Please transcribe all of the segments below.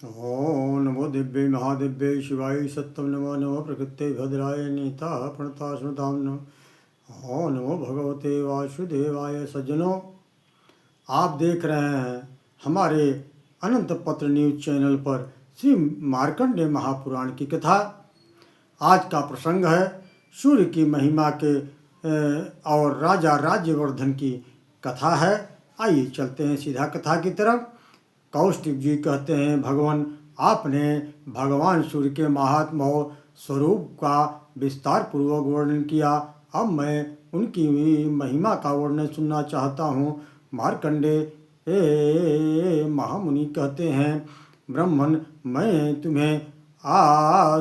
ओम नमो दिव्य महादिव्य शिवाय सत्यम नमो नमो प्रकृते भद्राय नीता प्रणता स्मृताम ओम नमो भगवते वासुदेवाय। सज्जनों, आप देख रहे हैं हमारे अनंत पत्र न्यूज चैनल पर श्री मार्कंडेय महापुराण की कथा। आज का प्रसंग है सूर्य की महिमा के और राजा राज्यवर्धन की कथा है। आइए चलते हैं सीधा कथा की तरफ। कौष्टिक जी कहते हैं, भगवान आपने भगवान सूर्य के महात्मा स्वरूप का विस्तार पूर्वक वर्णन किया। अब मैं उनकी महिमा का वर्णन सुनना चाहता हूँ। मार्कंडेय महामुनि कहते हैं, ब्राह्मण मैं तुम्हें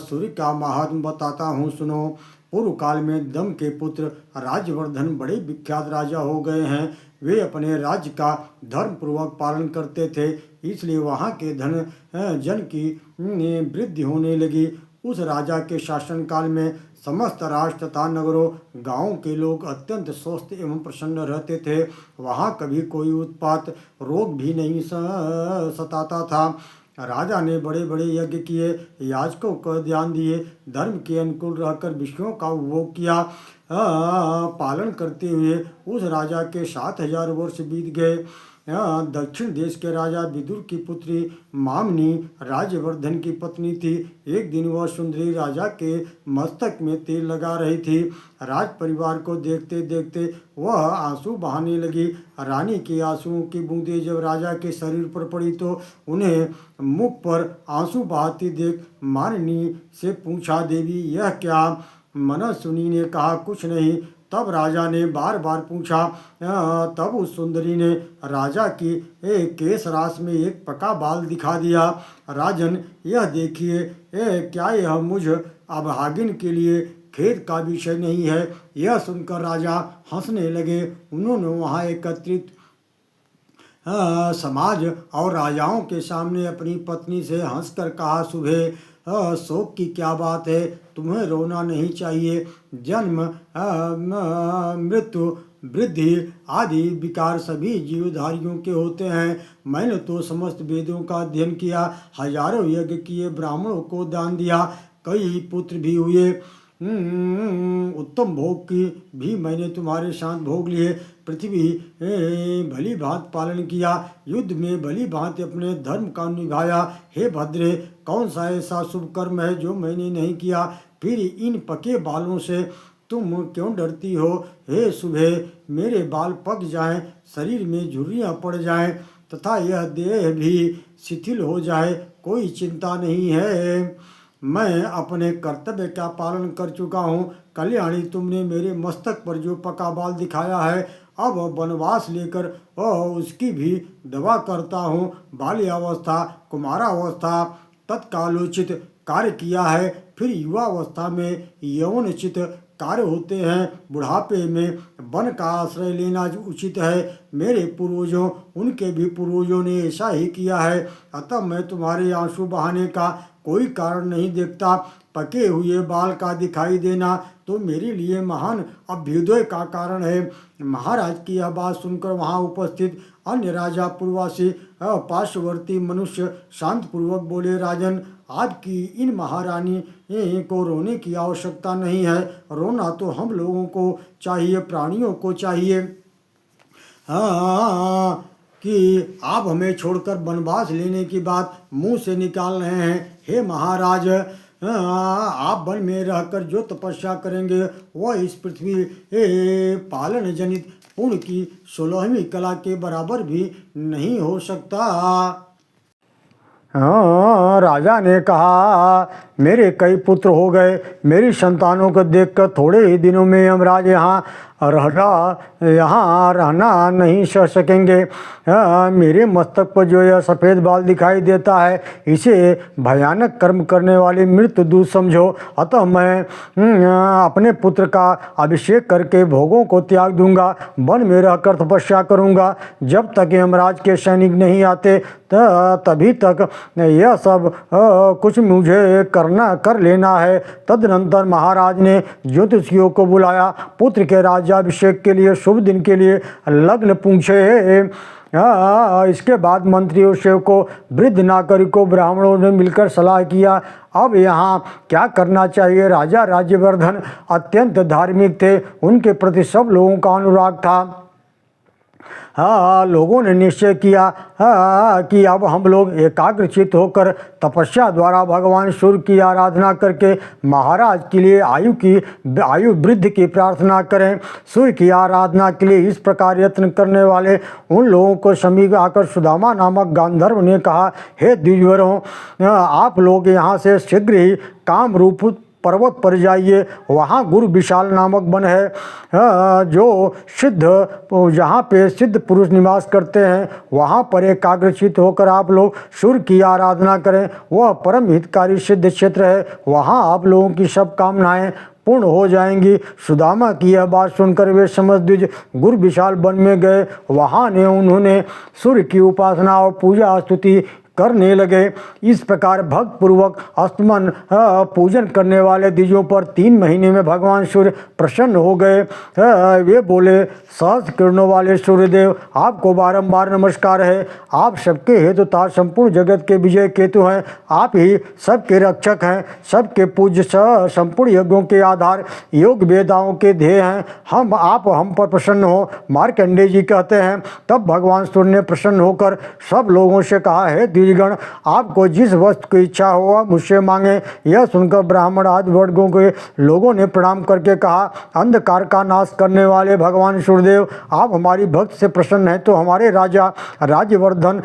सूर्य का महात्म बताता हूँ, सुनो। पूर्व काल में दम के पुत्र राज्यवर्धन बड़े विख्यात राजा हो गए हैं। वे अपने राज्य का धर्म पूर्वक पालन करते थे, इसलिए वहाँ के जन की वृद्धि होने लगी। उस राजा के शासनकाल में समस्त राष्ट्र तथा नगरों गांवों के लोग अत्यंत स्वस्थ एवं प्रसन्न रहते थे। वहाँ कभी कोई उत्पात रोग भी नहीं सताता था। राजा ने बड़े बड़े यज्ञ किए, याजकों को ध्यान दिए, धर्म के अनुकूल रहकर विषयों का उपभोग किया। पालन करते हुए उस राजा के 7,000 वर्ष बीत गए। दक्षिण देश के राजा विदुर की पुत्री मामनी राज्यवर्धन की पत्नी थी। एक दिन वह सुंदरी राजा के मस्तक में तेल लगा रही थी। राज परिवार को देखते देखते वह आंसू बहाने लगी। रानी के आंसुओं की बूंदें जब राजा के शरीर पर पड़ी तो उन्हें मुख पर आंसू बहाती देख माननी से पूछा, देवी यह क्या? मनस्विनी ने कहा, कुछ नहीं। तब राजा ने बार बार पूछा। तब उस सुंदरी ने राजा की केश राश में एक पका बाल दिखा दिया। राजन, यह देखिए, क्या यह मुझ अभागिन के लिए खेद का विषय नहीं है? यह सुनकर राजा हंसने लगे। उन्होंने वहाँ एकत्रित समाज और राजाओं के सामने अपनी पत्नी से हंसकर कहा, सुबह शोक की क्या बात है? तुम्हें रोना नहीं चाहिए। जन्म मृत्यु वृद्धि आदि विकार सभी जीवधारियों के होते हैं। मैंने तो समस्त वेदों का अध्ययन किया, हजारों यज्ञ किए, ब्राह्मणों को दान दिया, कई पुत्र भी हुए, उत्तम भोग की भी मैंने तुम्हारे साथ भोग लिए। पृथ्वी भली भांति पालन किया, युद्ध में भली भांति अपने धर्म का निभाया। हे भद्रे, कौन सा ऐसा शुभ कर्म है जो मैंने नहीं किया? फिर इन पके बालों से तुम क्यों डरती हो? हे सुबह, मेरे बाल पक जाएं, शरीर में झुर्रियाँ पड़ जाएं तथा यह देह भी शिथिल हो जाए, कोई चिंता नहीं है। मैं अपने कर्तव्य का पालन कर चुका हूँ। कल्याणी, तुमने मेरे मस्तक पर जो पका बाल दिखाया है, अब वनवास लेकर उसकी भी दवा करता हूँ। बाल्यावस्था, कुमारावस्था तत्कालोचित कार्य किया है, फिर युवावस्था में यौनोचित कार्य होते हैं, बुढ़ापे में वन का आश्रय लेना उचित है। मेरे पूर्वजों, उनके भी पूर्वजों ने ऐसा ही किया है, अतः मैं तुम्हारे आंसू बहाने का कोई कारण नहीं देखता। पके हुए बाल का दिखाई देना तो मेरे लिए महान अभ्युदय का कारण है। महाराज की यह बात सुनकर वहाँ उपस्थित अन्य राजा, पूर्वासी, पार्श्ववर्ती मनुष्य शांतपूर्वक बोले, राजन, आपकी इन महारानी को रोने की आवश्यकता नहीं है। रोना तो हम लोगों को चाहिए, प्राणियों को चाहिए। कि आप हमें छोड़कर वनवास लेने की बात मुंह से निकाल रहे हैं। हे महाराज, आप वन में रहकर जो तपस्या करेंगे वह इस पृथ्वी पालन जनित पुण्य की 16वीं कला के बराबर भी नहीं हो सकता। राजा ने कहा, मेरे कई पुत्र हो गए, मेरी संतानों को देखकर थोड़े ही दिनों में यमराज यहाँ रहना नहीं सह सकेंगे। मेरे मस्तक पर जो यह सफ़ेद बाल दिखाई देता है, इसे भयानक कर्म करने वाली मृत्यु दूत समझो। अतः मैं अपने पुत्र का अभिषेक करके भोगों को त्याग दूंगा, वन में रहकर तपस्या करूंगा। जब तक यमराज के सैनिक नहीं आते तभी तक यह सब कुछ मुझे कर लेना है। तदनंतर महाराज ने ज्योतिषियों को बुलाया, पुत्र के राज्याभिषेक के लिए शुभ दिन के लिए लग्न पूछे। इसके बाद मंत्रियों सेवकों वृद्ध नागरिकों ब्राह्मणों ने मिलकर सलाह किया अब यहाँ क्या करना चाहिए। राजा राज्यवर्धन अत्यंत धार्मिक थे, उनके प्रति सब लोगों का अनुराग था। लोगों ने निश्चय किया कि अब हम लोग एकाग्रचित होकर तपस्या द्वारा भगवान सूर्य की आराधना करके महाराज के लिए आयु वृद्धि की प्रार्थना करें। सूर्य की आराधना के लिए इस प्रकार यत्न करने वाले उन लोगों को समीप आकर सुदामा नामक गांधर्व ने कहा, हे द्विजवरों, आप लोग यहाँ से शीघ्र ही काम रूप पर्वत पर जाइए। वहाँ गुरु विशाल नामक वन है जहाँ पे सिद्ध पुरुष निवास करते हैं। वहाँ पर एकाग्रचित होकर आप लोग सूर्य की आराधना करें। वह परम हितकारी सिद्ध क्षेत्र है, वहाँ आप लोगों की सब कामनाएं पूर्ण हो जाएंगी। सुदामा की यह बात सुनकर वे समस्त द्विज गुरु विशाल वन में गए। वहाँ उन्होंने सूर्य की उपासना और पूजा स्तुति करने लगे। इस प्रकार भक्त पूर्वक अस्तमन पूजन करने वाले द्विजों पर 3 महीने में भगवान सूर्य प्रसन्न हो गए। वे बोले, सहस्त्र किरणों वाले सूर्यदेव, आपको बारंबार नमस्कार है। आप सबके हेतुता संपूर्ण जगत के विजय केतु हैं। आप ही सबके रक्षक हैं, सबके पूज्य संपूर्ण यज्ञों के आधार, योग वेदाओं के ध्येय हैं। हम पर प्रसन्न हो। मार्कंडेय जी कहते हैं, तब भगवान सूर्य ने प्रसन्न होकर सब लोगों से कहा, है द्विजगण, आपको जिस वस्तु की इच्छा हो मुझसे मांगे। यह सुनकर ब्राह्मण आदि वर्गों के लोगों ने प्रणाम करके कहा, अंधकार का नाश करने वाले भगवान सूर्यदेव, आप हमारी भक्त से प्रसन्न हैं तो हमारे राजा राज्यवर्धन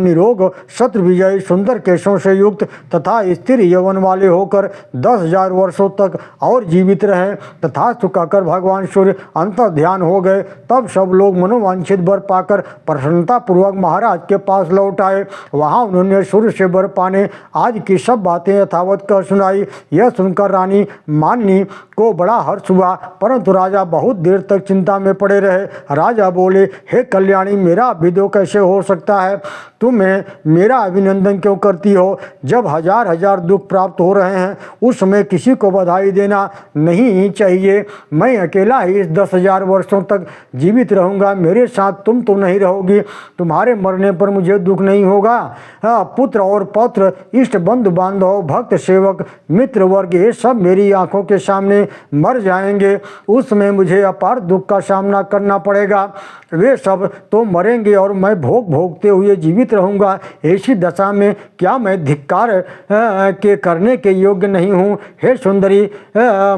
निरोग शत्रु विजयी सुंदर केशों से युक्त तथा स्थिर यौवन वाले होकर 10,000 वर्षों तक और जीवित रहे। तथा कहकर भगवान सूर्य अंतर ध्यान हो गए। तब सब लोग मनोवांछित वर पाकर प्रसन्नतापूर्वक महाराज के पास लौट आए। वहाँ उन्होंने सूर्य से वर पाने आज की सब बातें यथावत कह सुनाई। यह सुनकर रानी माननी को बड़ा हर्ष हुआ, परंतु राजा बहुत देर तक चिंता में पड़े रहे। राजा बोले, हे कल्याणी, मेरा अभ्युदय कैसे हो सकता है? तुम्हें मेरा अभिनंदन क्यों करती हो? जब हजार हजार दुख प्राप्त हो रहे हैं उस समय किसी को बधाई देना नहीं चाहिए। मैं अकेला ही इस 10,000 वर्षों तक जीवित रहूंगा, मेरे साथ तुम तो नहीं रहोगी। तुम्हारे मरने पर मुझे दुख नहीं होगा। पुत्र और पौत्र, इष्ट बंधु बांधव, भक्त सेवक, मित्र वर्ग, ये सब मेरी आंखों के सामने मर जाएंगे। उस समय मुझे अपार दुख का सामना करना पड़ेगा। वे सब तो मरेंगे और मैं भोगते हुए जीवित रहूंगा। ऐसी दशा में क्या मैं धिक्कार के करने के योग्य नहीं हूँ? हे सुंदरी,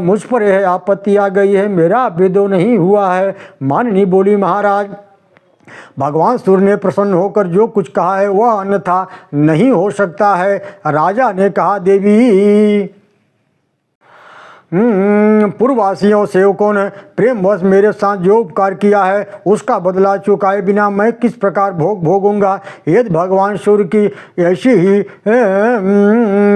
मुझ पर यह आपत्ति आ गई है, मेरा अभ्युदय नहीं हुआ है। माननी बोली, महाराज, भगवान सूर्य ने प्रसन्न होकर जो कुछ कहा है वह अन्यथा नहीं हो सकता है। राजा ने कहा, देवी, पूर्ववासियों सेवकों ने प्रेमवश मेरे साथ जो उपकार किया है उसका बदला चुकाए बिना मैं किस प्रकार भोगूंगा? यदि भगवान सूर्य की ऐसी ही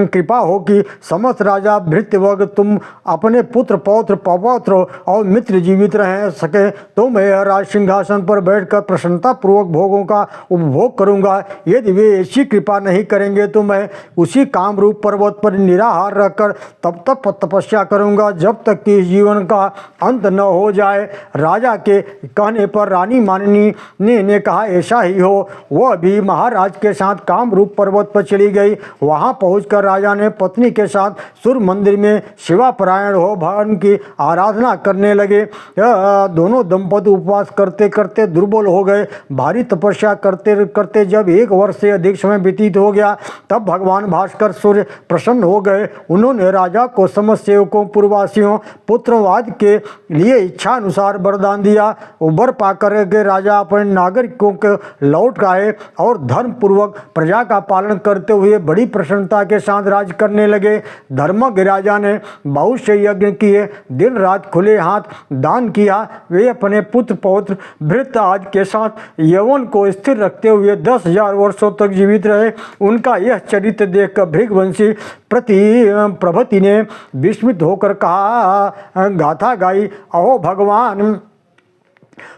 कृपा हो कि समस्त राजा भृत्यवर्ग तुम अपने पुत्र पौत्र पौत्र और मित्र जीवित रह सके तो मैं राज सिंहासन पर बैठकर प्रसन्नता पूर्वक भोगों का उपभोग करूंगा। यदि वे ऐसी कृपा नहीं करेंगे तो मैं उसी कामरूप पर्वत पर निराहार रहकर तब तक तपस्या करूंगा जब तक कि जीवन का अंत न हो जाए। राजा के कहने पर रानी माननी ने कहा, ऐसा ही हो। वह भी महाराज के साथ कामरूप पर्वत पर चली गई। वहां पहुंचकर राजा ने पत्नी के साथ सूर्य मंदिर में शिवापरायण हो भगवान की आराधना करने लगे। दोनों दंपति उपवास करते करते दुर्बल हो गए। भारी तपस्या करते करते जब 1 वर्ष से अधिक समय व्यतीत हो गया तब भगवान भास्कर सूर्य प्रसन्न हो गए। उन्होंने राजा को समस्त सेवकों पूर्ववासियों पुत्रवाद के लिए इच्छा अनुसार वरदान दिया। वर पाकर के राजा अपने नागरिकों के लौट आए और धर्म पूर्वक प्रजा का पालन करते हुए बड़ी प्रसन्नता के साथ राज करने लगे। धर्मज्ञ राजा ने बहुत से यज्ञ किए, दिन रात खुले हाथ दान किया। वे अपने पुत्र पौत्र भृत्य आदि के साथ यौवन को स्थिर रखते हुए 10,000 वर्षों तक जीवित रहे। उनका यह चरित्र देखकर भृगवंशी प्रभृति ने विस्मित होकर कहा, गाथा गाई, अहो भगवान,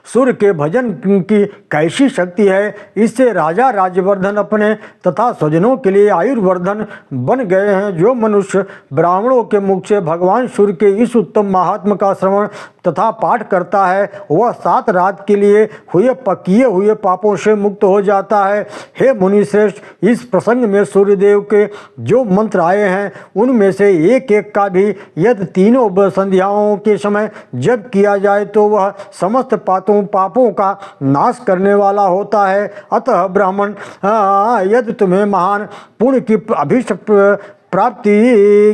सूर्य के भजन की कैसी शक्ति है, इससे राजा राज्यवर्धन अपने तथा स्वजनों के लिए आयुर्वर्धन बन गए हैं। जो मनुष्य ब्राह्मणों के मुख से भगवान सूर्य के इस उत्तम महात्म का श्रवण तथा पाठ करता है, वह 7 रात के लिए किए हुए पापों से मुक्त हो जाता है। हे मुनि श्रेष्ठ, इस प्रसंग में सूर्यदेव के जो मंत्र आए हैं, उनमें से एक एक का भी यदि तीनों संध्याओं के समय जप किया जाए तो वह समस्त पापों का नाश करने वाला होता है। अतः ब्राह्मण, यदि तुम्हें महान पुण्य की प्राप्ति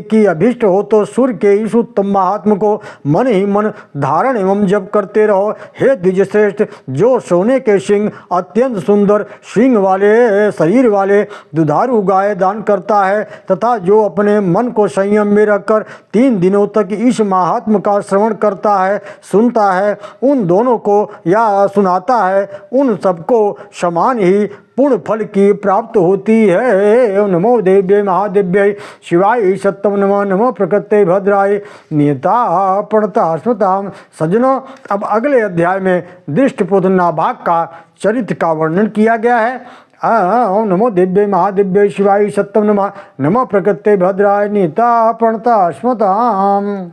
की अभिष्ट हो तो सूर्य के इस उत्तम महात्म को मन ही मन धारण एवं जप करते रहो। हे द्विजश्रेष्ठ, जो सोने के सिंह अत्यंत सुंदर सिंह वाले शरीर वाले दुधारू गाय दान करता है तथा जो अपने मन को संयम में रखकर 3 दिनों तक इस महात्म का श्रवण करता है, सुनता है, उन दोनों को या सुनाता है, उन सबको समान ही पूर्ण फल की प्राप्त होती है। नमो देव्यै महादेव्यै शिवाय सत्यम नमः। नमो प्रकृते भद्राय नियता पड़ता स्मृताम। सज्जनों, अब अगले अध्याय में दृष्टपुत्र नाभाग का चरित्र का वर्णन किया गया है। ओम नमो देव्यै महादेव्यै शिवाय सत्यम नमः। नमो प्रकृते भद्राय नियता पड़ता स्मृताम।